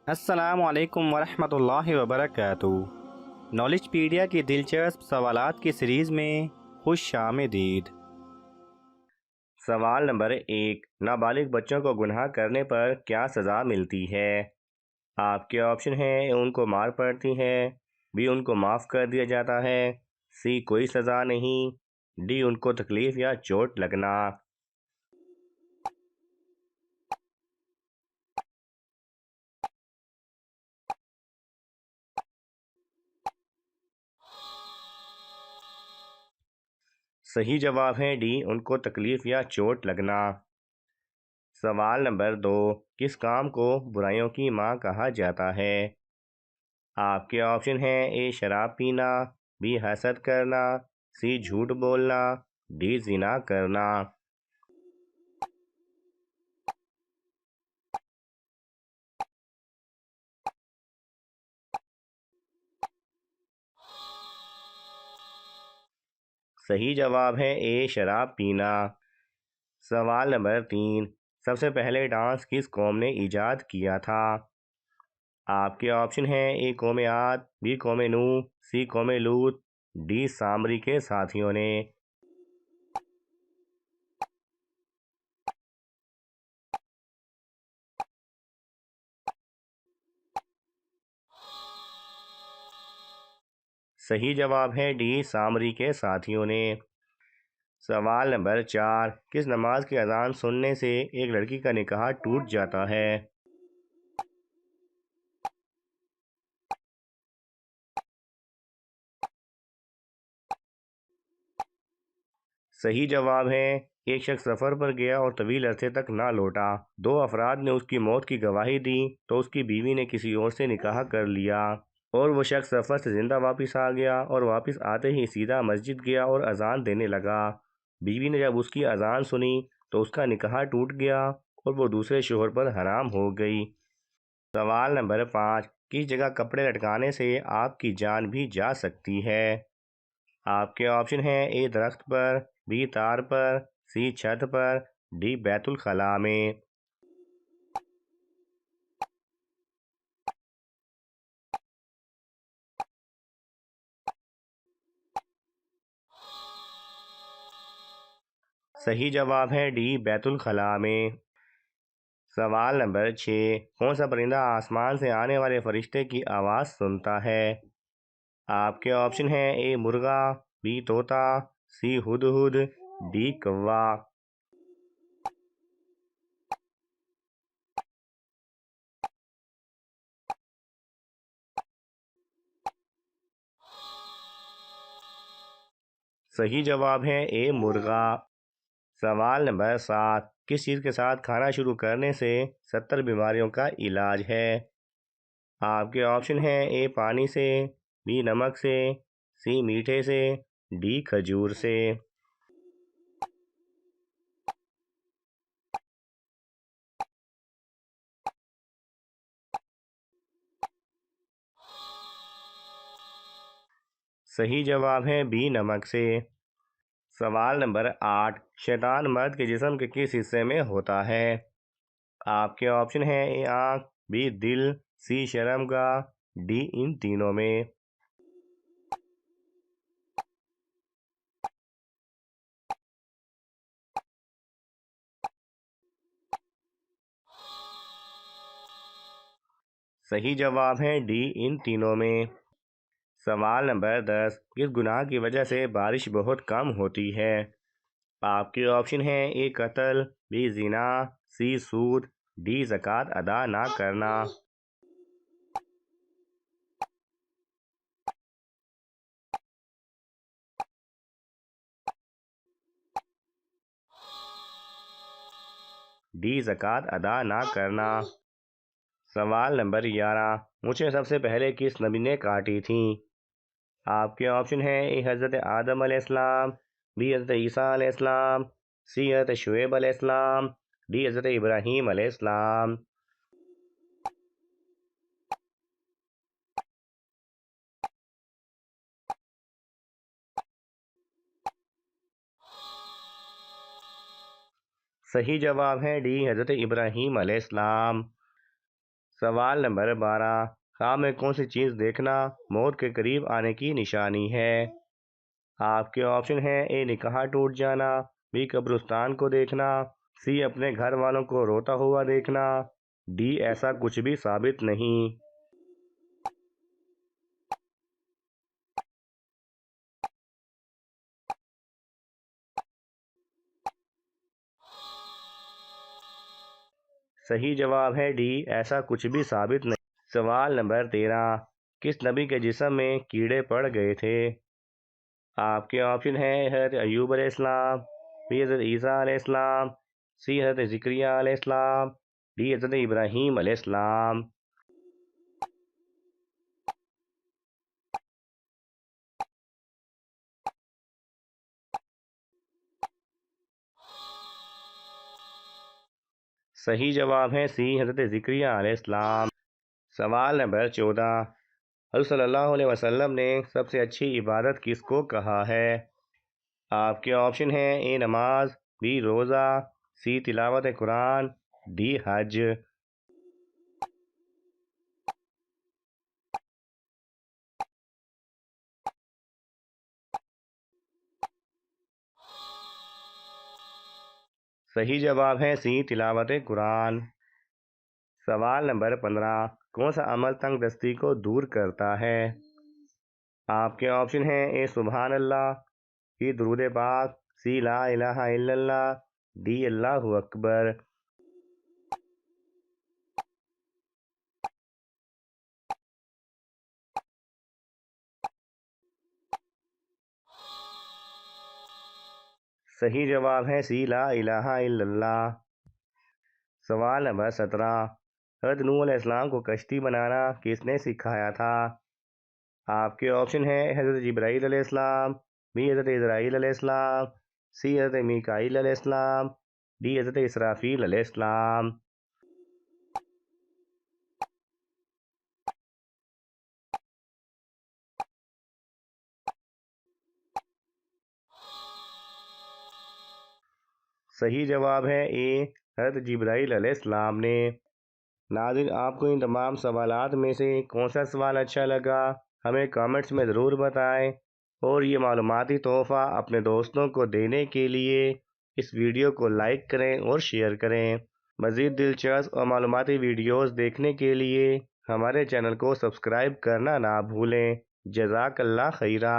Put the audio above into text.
السلام علیکم ورحمۃ اللہ وبرکاتہ۔ نالج پیڈیا کی دلچسپ سوالات کی سیریز میں خوش آمدید۔ سوال نمبر 1، نابالغ بچوں کو گناہ کرنے پر کیا سزا ملتی ہے؟ آپ کے آپشن ہیں: ان کو مار پڑتی ہے، بی ان کو معاف کر دیا جاتا ہے، سی کوئی سزا نہیں، ڈی ان کو تکلیف یا چوٹ لگنا۔ صحیح جواب ہے ڈی، ان کو تکلیف یا چوٹ لگنا۔ سوال نمبر 2، کس کام کو برائیوں کی ماں کہا جاتا ہے؟ آپ کے آپشن ہیں: اے شراب پینا، بی حسد کرنا، سی جھوٹ بولنا، ڈی زنا کرنا۔ صحیح جواب ہے اے شراب پینا۔ سوال نمبر 3، سب سے پہلے ڈانس کس قوم نے ایجاد کیا تھا؟ آپ کے آپشن ہیں: اے قوم عاد، بی قوم نوح، سی قوم لوط، ڈی سامری کے ساتھیوں نے۔ صحیح جواب ہے ڈی سامری کے ساتھیوں نے۔ سوال نمبر 4، کس نماز کی اذان سننے سے ایک لڑکی کا نکاح ٹوٹ جاتا ہے؟ صحیح جواب ہے: ایک شخص سفر پر گیا اور طویل عرصے تک نہ لوٹا، 2 افراد نے اس کی موت کی گواہی دی تو اس کی بیوی نے کسی اور سے نکاح کر لیا، اور وہ شخص سفر سے زندہ واپس آ گیا اور واپس آتے ہی سیدھا مسجد گیا اور اذان دینے لگا۔ بیوی نے جب اس کی اذان سنی تو اس کا نکاح ٹوٹ گیا اور وہ دوسرے شوہر پر حرام ہو گئی۔ سوال نمبر 5، کس جگہ کپڑے لٹکانے سے آپ کی جان بھی جا سکتی ہے؟ آپ کے آپشن ہیں: اے درخت پر، بی تار پر، سی چھت پر، ڈی بیت الخلاء میں۔ صحیح جواب ہے ڈی بیت الخلاء میں۔ سوال نمبر 6، کون سا پرندہ آسمان سے آنے والے فرشتے کی آواز سنتا ہے؟ آپ کے آپشن ہیں: اے مرغا، بی طوطا، سی ہدہد، ڈی کوا۔ صحیح جواب ہے اے مرغا۔ سوال نمبر 7، کس چیز کے ساتھ کھانا شروع کرنے سے 70 بیماریوں کا علاج ہے؟ آپ کے آپشن ہیں: اے پانی سے، بی نمک سے، سی میٹھے سے، ڈی کھجور سے۔ صحیح جواب ہے بی نمک سے۔ سوال نمبر 8، شیطان مرد کے جسم کے کس حصے میں ہوتا ہے؟ آپ کے آپشن ہیں: اے آنکھ، بی دل، سی شرمگاہ، ڈی ان تینوں میں۔ صحیح جواب ہے ڈی ان تینوں میں۔ سوال نمبر 10، کس گناہ کی وجہ سے بارش بہت کم ہوتی ہے؟ آپ کے آپشن ہیں: اے قتل، بی زنا، سی سود، ڈی زکوٰۃ ادا نہ کرنا۔ ڈی زکوٰۃ ادا نہ کرنا۔ سوال نمبر 11، مجھے سب سے پہلے کس نبی نے کاٹی تھیں؟ آپ کے آپشن ہیں: اے حضرت آدم علیہ السلام، بی حضرت عیسیٰ علیہ السلام، سی حضرت شعیب علیہ السلام، ڈی حضرت ابراہیم علیہ السلام۔ صحیح جواب ہے ڈی حضرت ابراہیم علیہ السلام۔ سوال نمبر 12، خواب میں کون سی چیز دیکھنا موت کے قریب آنے کی نشانی ہے؟ آپ کے آپشن ہیں: اے نکاح ٹوٹ جانا، بی قبرستان کو دیکھنا، سی اپنے گھر والوں کو روتا ہوا دیکھنا، ڈی ایسا کچھ بھی ثابت نہیں۔ صحیح جواب ہے ڈی، ایسا کچھ بھی ثابت نہیں۔ سوال نمبر 13، کس نبی کے جسم میں کیڑے پڑ گئے تھے؟ آپ کے آپشن ہیں: حضرت ایوب علیہ السلام، بی حضرت عیسیٰ علیہ السلام، سی حضرت زکریا علیہ السلام، ڈی حضرت ابراہیم علیہ السلام۔ صحیح جواب ہے سی، حضرت زکریا علیہ السلام۔ سوال نمبر 14، حضرت صلی اللہ علیہ وسلم نے سب سے اچھی عبادت کس کو کہا ہے؟ آپ کے آپشن ہیں: اے نماز، بی روزہ، سی تلاوت قرآن، ڈی حج۔ صحیح جواب ہے سی، تلاوت قرآن۔ سوال نمبر 15، کون سا عمل تنگ دستی کو دور کرتا ہے؟ آپ کے آپشن ہیں: اے سبحان اللہ، بی درود پاک، سی لا الہ الا اللہ، ڈی اللہ اکبر۔ صحیح جواب ہے سی، لا الہ الا اللہ۔ سوال نمبر 17، حضرت نوح علیہ السلام کو کشتی بنانا کس نے سکھایا تھا؟ آپ کے آپشن ہیں: حضرت جبرائیل علیہ السلام، بی حضرت اسرائیل علیہ السلام، سی حضرت میکائیل علیہ السلام، ڈی حضرت اسرافیل علیہ السلام۔ صحیح جواب ہے اے، حضرت جبرائیل علیہ السلام نے۔ ناظرین، آپ کو ان تمام سوالات میں سے کون سا سوال اچھا لگا ہمیں کامنٹس میں ضرور بتائیں، اور یہ معلوماتی تحفہ اپنے دوستوں کو دینے کے لیے اس ویڈیو کو لائک کریں اور شیئر کریں۔ مزید دلچسپ اور معلوماتی ویڈیوز دیکھنے کے لیے ہمارے چینل کو سبسکرائب کرنا نہ بھولیں۔ جزاک اللہ خیرہ۔